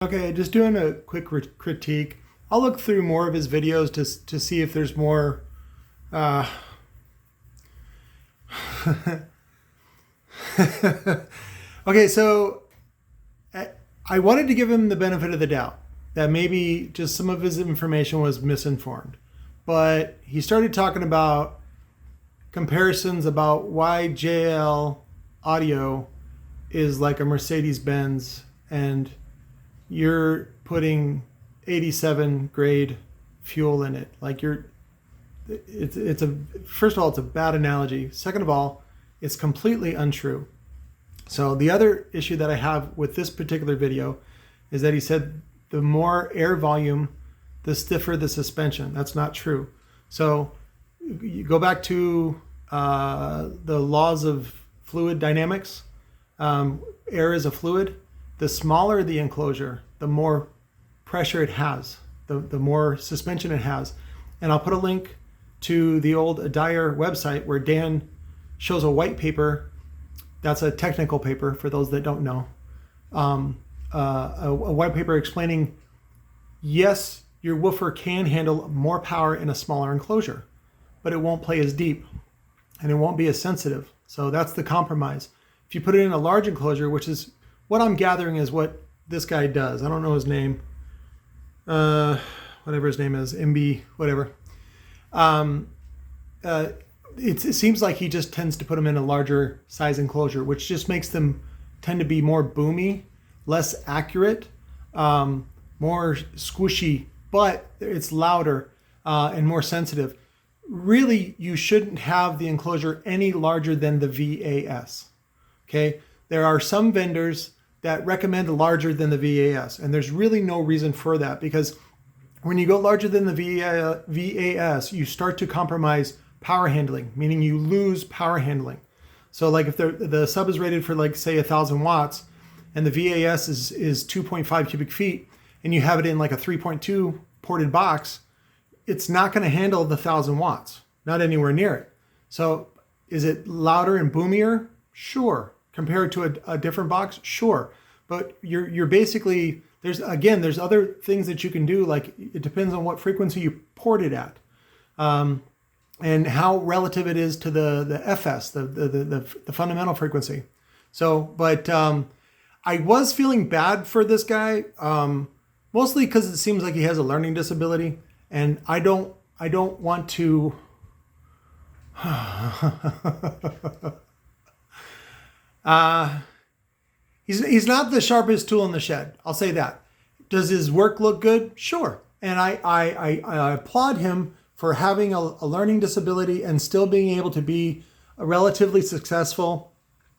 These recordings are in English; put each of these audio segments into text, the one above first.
Okay, just doing a quick critique. I'll look through more of his videos to see if there's more. Okay, so I wanted to give him the benefit of the doubt that maybe just some of his information was misinformed. But he started talking about comparisons about why JL audio is like a Mercedes-Benz and you're putting 87 grade fuel in it. Like it's a, first of all, it's a bad analogy. Second of all, it's completely untrue. So the other issue that I have with this particular video is that he said the more air volume, the stiffer the suspension. That's not true. So you go back to the laws of fluid dynamics. Air is a fluid. The smaller the enclosure, the more pressure it has, the more suspension it has. And I'll put a link to the old Adair website where Dan shows a white paper. That's a technical paper for those that don't know. A white paper explaining, yes, your woofer can handle more power in a smaller enclosure, but it won't play as deep and it won't be as sensitive. So that's the compromise. If you put it in a large enclosure, which is what I'm gathering is what this guy does. I don't know his name. Whatever his name is, MB, whatever. It seems like he just tends to put them in a larger size enclosure, which just makes them tend to be more boomy, less accurate, more squishy, but it's louder and more sensitive. Really, you shouldn't have the enclosure any larger than the VAS. Okay, there are some vendors that recommend larger than the VAS, and there's really no reason for that, because when you go larger than the VAS, you start to compromise power handling, meaning you lose power handling. So like if the sub is rated for, like, say 1,000 watts and the VAS is 2.5 cubic feet and you have it in like a 3.2 ported box, it's not going to handle the 1,000 watts, not anywhere near it. So is it louder and boomier? Sure. Compared to a different box? Sure. But you're basically, there's other things that you can do. Like, it depends on what frequency you port it at. And how relative it is to the FS, the fundamental frequency. So, but I was feeling bad for this guy, mostly because it seems like he has a learning disability, and I don't want to. He's not the sharpest tool in the shed. I'll say that. Does his work look good? Sure, and I applaud him for having a learning disability and still being able to be relatively successful.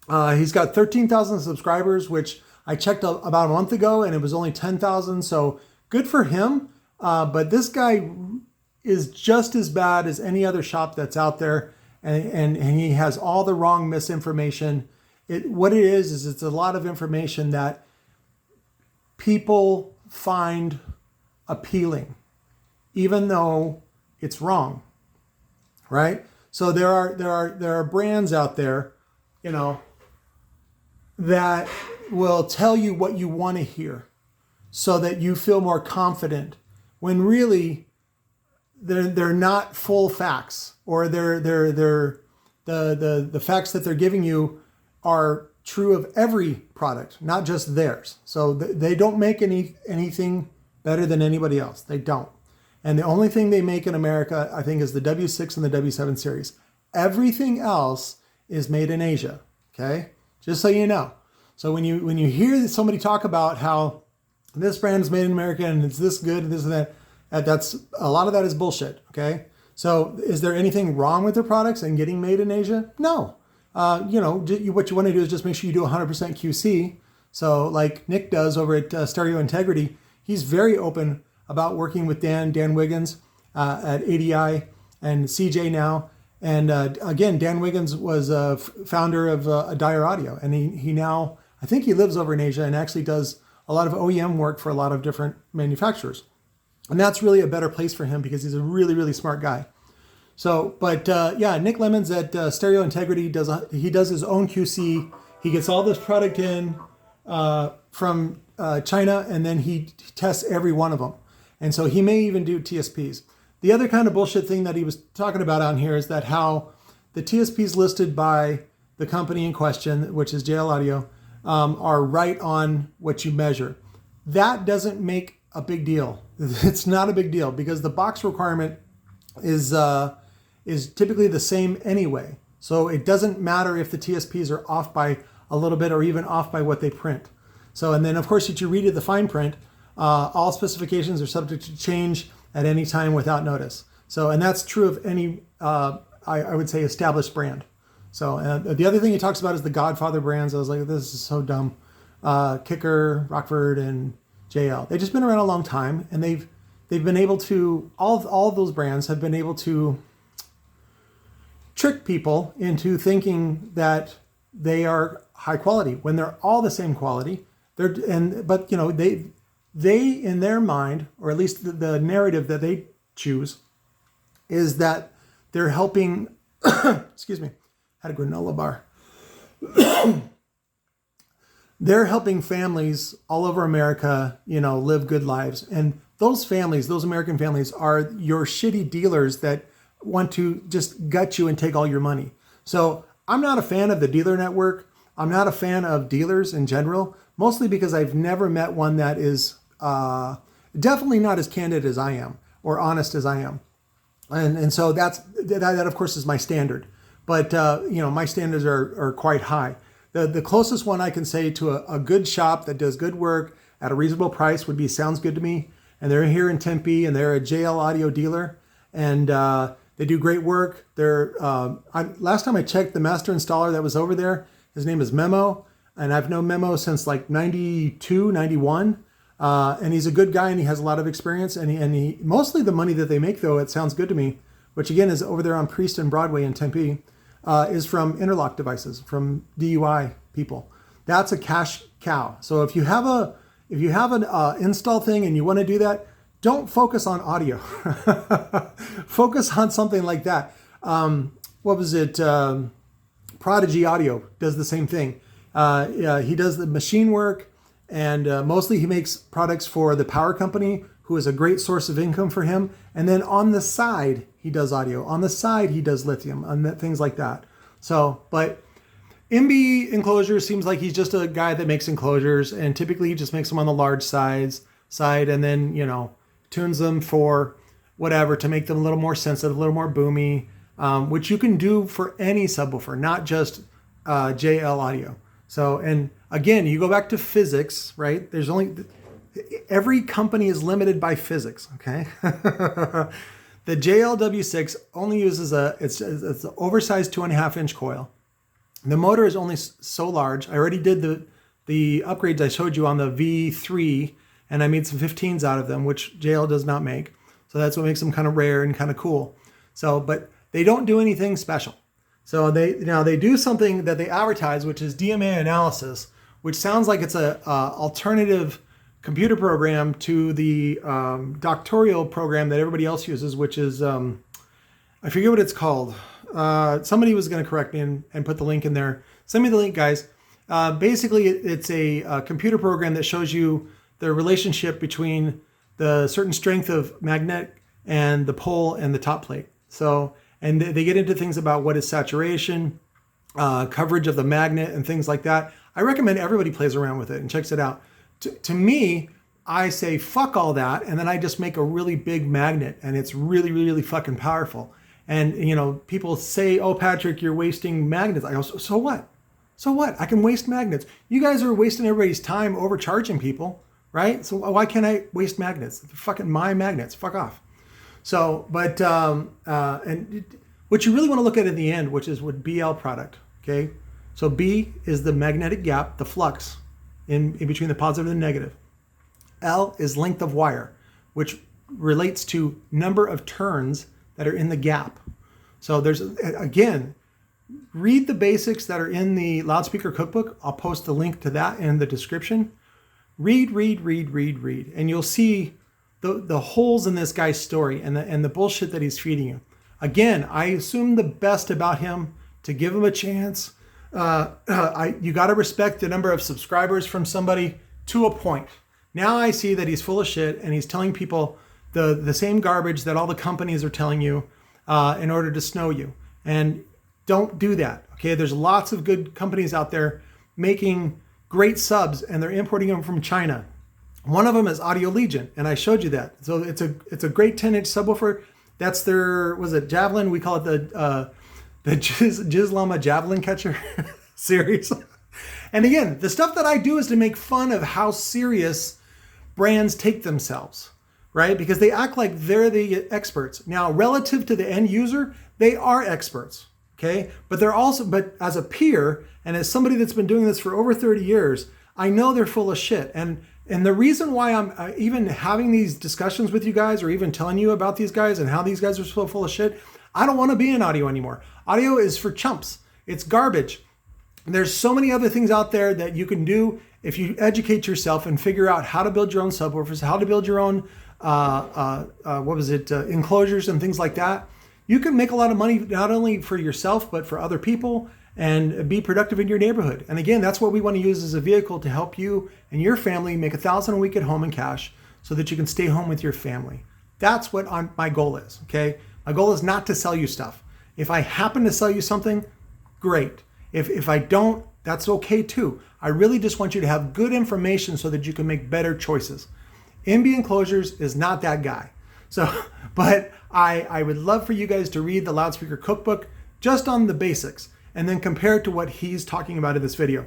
He's got 13,000 subscribers, which I checked about a month ago, and it was only 10,000. So good for him. But this guy is just as bad as any other shop that's out there, and he has all the wrong misinformation. What it is it's a lot of information that people find appealing, even though it's wrong, right? So there are brands out there, that will tell you what you want to hear so that you feel more confident, when really they're not full facts, or the facts that they're giving you are true of every product, not just theirs. So they don't make anything better than anybody else. They don't. And the only thing they make in America, I think, is the W6 and the W7 series. Everything else is made in Asia, okay? Just so you know. So when you hear somebody talk about how this brand is made in America and it's this good and this and that, that's a lot of that is bullshit, okay? So is there anything wrong with their products and getting made in Asia? No. What you want to do is just make sure you do 100% QC. So like Nick does over at Stereo Integrity, he's very open about working with Dan Wiggins at ADI and CJ now. And again, Dan Wiggins was a founder of Adair Audio, and he now, I think he lives over in Asia and actually does a lot of OEM work for a lot of different manufacturers. And that's really a better place for him because he's a really, really smart guy. So, but yeah, Nick Lemons at Stereo Integrity does his own QC. He gets all this product in, from China, and then he tests every one of them. And so he may even do TSPs. The other kind of bullshit thing that he was talking about on here is that how the TSPs listed by the company in question, which is JL Audio, are right on what you measure. That doesn't make a big deal. It's not a big deal because the box requirement is typically the same anyway. So it doesn't matter if the TSPs are off by a little bit or even off by what they print. So, and then of course, if you read the fine print, all specifications are subject to change at any time without notice. So, and that's true of any, I would say, established brand. So the other thing he talks about is the Godfather Brands. I was like, this is so dumb. Kicker, Rockford, and JL. They've just been around a long time, and they've been able to, all of those brands have been able to trick people into thinking that they are high quality when they're all the same quality. But you know, they in their mind, or at least the narrative that they choose, is that they're helping. Excuse me, had a granola bar. They're helping families all over America, you know, live good lives. And those families, those American families, are your shitty dealers that want to just gut you and take all your money. So I'm not a fan of the dealer network. I'm not a fan of dealers in general, mostly because I've never met one that is definitely not as candid as I am or honest as I am. And so that of course is my standard. But you know, my standards are quite high. The closest one I can say to a good shop that does good work at a reasonable price would be Sounds Good to Me. And they're here in Tempe, and they're a JL Audio dealer. And they do great work. Last time I checked, the master installer that was over there, his name is Memo. And I've known Memo since like 92, 91. And he's a good guy, and he has a lot of experience. And he mostly the money that they make, though, it Sounds Good to Me, which again is over there on Priest and Broadway in Tempe, is from interlock devices, from DUI people. That's a cash cow. So if you have an install thing and you want to do that, don't focus on audio. Focus on something like that. What was it? Prodigy Audio does the same thing. He does the machine work, and mostly he makes products for the power company, who is a great source of income for him. And then on the side, he does audio. On the side, he does lithium and things like that. So, but MB enclosures seems like he's just a guy that makes enclosures, and typically he just makes them on the large side, and then, you know, tunes them for whatever to make them a little more sensitive, a little more boomy, which you can do for any subwoofer, not just JL Audio. So, and again, you go back to physics, right? Every company is limited by physics, okay? The JLW6 only uses it's an oversized 2.5-inch coil. The motor is only so large. I already did the upgrades I showed you on the V3, and I made some 15s out of them, which JL does not make. So that's what makes them kind of rare and kind of cool. So, but they don't do anything special. So they do something that they advertise, which is DMA analysis, which sounds like it's a alternative computer program to the doctoral program that everybody else uses, which is, I forget what it's called. Somebody was going to correct me and put the link in there. Send me the link, guys. Basically, it's a computer program that shows you the relationship between the certain strength of magnet and the pole and the top plate. So, and they get into things about what is saturation, coverage of the magnet, and things like that. I recommend everybody plays around with it and checks it out. To me, I say, fuck all that, and then I just make a really big magnet, and it's really, really fucking powerful. And, you know, people say, oh, Patrick, you're wasting magnets. I go, so what? So what? I can waste magnets. You guys are wasting everybody's time overcharging people, right? So why can't I waste magnets? They're fucking my magnets. Fuck off. So, but, and what you really want to look at in the end, which is with BL product, okay? So B is the magnetic gap, the flux in between the positive and the negative. L is length of wire, which relates to number of turns that are in the gap. So there's, again, read the basics that are in the loudspeaker cookbook. I'll post the link to that in the description. Read. And you'll see the holes in this guy's story and the bullshit that he's feeding you. Again, I assume the best about him to give him a chance. You got to respect the number of subscribers from somebody to a point. Now I see that he's full of shit and he's telling people the same garbage that all the companies are telling you in order to snow you. And don't do that. Okay, there's lots of good companies out there making great subs and they're importing them from China. One of them is Audio Legion, and I showed you that. So it's a great 10-inch subwoofer. That's their, was it Javelin? We call it the Jizlama Javelin Catcher series. And again, the stuff that I do is to make fun of how serious brands take themselves, right? Because they act like they're the experts. Now, relative to the end user, they are experts, okay? But they're also, but as a peer and as somebody that's been doing this for over 30 years, I know they're full of shit. And the reason why I'm even having these discussions with you guys or even telling you about these guys and how these guys are so full of shit, I don't want to be in audio anymore. Audio is for chumps. It's garbage. There's so many other things out there that you can do if you educate yourself and figure out how to build your own subwoofers, how to build your own, enclosures and things like that. You can make a lot of money, not only for yourself, but for other people, and be productive in your neighborhood. And again, that's what we want to use as a vehicle to help you and your family make $1,000 a week at home in cash so that you can stay home with your family. That's what my goal is, okay? My goal is not to sell you stuff. If I happen to sell you something, great. If I don't, that's okay too. I really just want you to have good information so that you can make better choices. MB Enclosures is not that guy. So, but I would love for you guys to read the Loudspeaker Cookbook just on the basics and then compare it to what he's talking about in this video.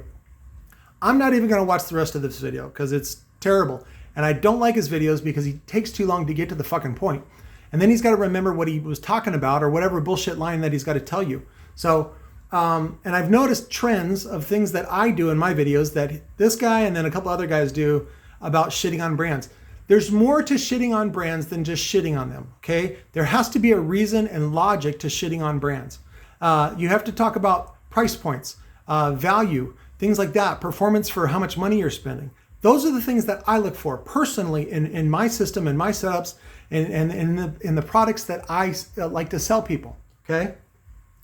I'm not even going to watch the rest of this video because it's terrible. And I don't like his videos because he takes too long to get to the fucking point. And then he's got to remember what he was talking about or whatever bullshit line that he's got to tell you. So, and I've noticed trends of things that I do in my videos that this guy and then a couple other guys do about shitting on brands. There's more to shitting on brands than just shitting on them, okay? There has to be a reason and logic to shitting on brands. You have to talk about price points, value, things like that, performance for how much money you're spending. Those are the things that I look for personally in my system and my setups and in the products that I like to sell people, okay?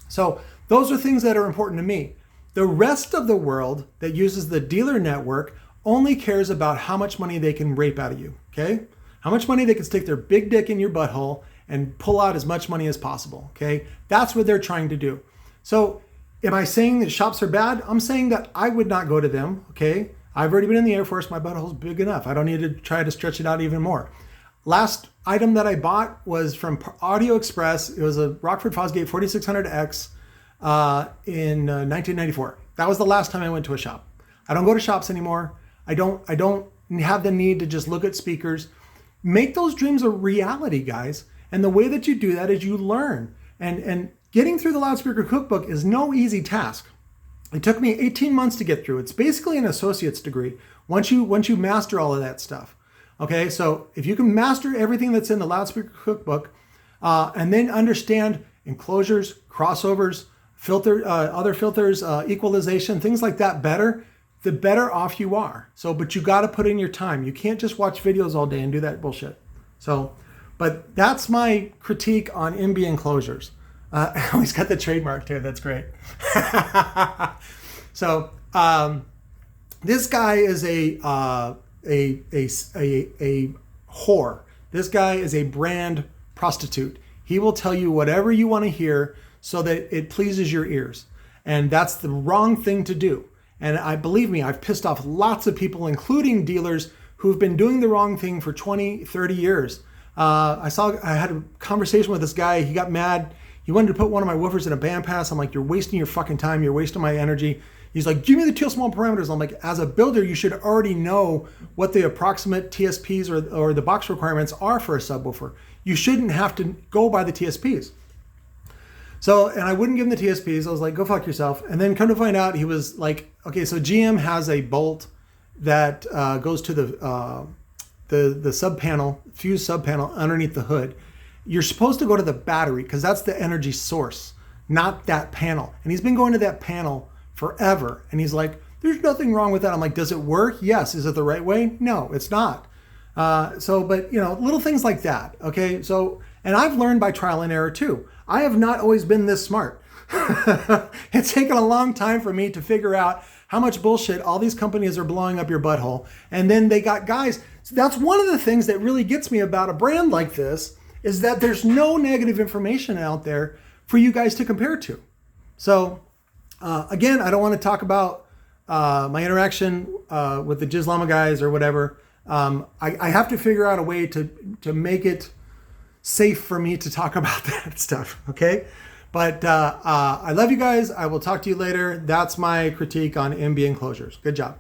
So those are things that are important to me. The rest of the world that uses the dealer network only cares about how much money they can rape out of you, okay? How much money they can stick their big dick in your butthole and pull out as much money as possible, okay? That's what they're trying to do. So am I saying that shops are bad? I'm saying that I would not go to them, okay? I've already been in the Air Force. My butthole's big enough. I don't need to try to stretch it out even more. Last item that I bought was from Audio Express. It was a Rockford Fosgate 4600X in 1994. That was the last time I went to a shop. I don't go to shops anymore. I don't have the need to just look at speakers. Make those dreams a reality, guys. And the way that you do that is you learn. And getting through the Loudspeaker Cookbook is no easy task. It took me 18 months to get through. It's basically an associate's degree once you master all of that stuff. Okay, so if you can master everything that's in the Loudspeaker Cookbook and then understand enclosures, crossovers, other filters, equalization, things like that better, the better off you are. So, but you got to put in your time. You can't just watch videos all day and do that bullshit. So, but that's my critique on MB enclosures. He's got the trademark too. That's great. So, this guy is a whore. This guy is a brand prostitute. He will tell you whatever you want to hear so that it pleases your ears. And that's the wrong thing to do. And believe me, I've pissed off lots of people, including dealers who've been doing the wrong thing for 20, 30 years. I had a conversation with this guy. He got mad. He wanted to put one of my woofers in a bandpass. I'm like, you're wasting your fucking time. You're wasting my energy. He's like, give me the teal small parameters. I'm like, as a builder, you should already know what the approximate TSPs or the box requirements are for a subwoofer. You shouldn't have to go by the TSPs. So, and I wouldn't give him the TSPs. I was like, go fuck yourself. And then come to find out, he was like, okay, so GM has a bolt that goes to the sub panel, fuse sub panel underneath the hood. You're supposed to go to the battery because that's the energy source, not that panel. And he's been going to that panel forever. And he's like, there's nothing wrong with that. I'm like, does it work? Yes. Is it the right way? No, it's not. But you know, little things like that. Okay. So, and I've learned by trial and error too. I have not always been this smart. It's taken a long time for me to figure out how much bullshit all these companies are blowing up your butthole. And then they got guys. So that's one of the things that really gets me about a brand like this, is that there's no negative information out there for you guys to compare to. So again, I don't want to talk about my interaction with the Jizz Llama guys or whatever. I have to figure out a way to make it safe for me to talk about that stuff, okay? But I love you guys. I will talk to you later. That's my critique on MB enclosures. Good job.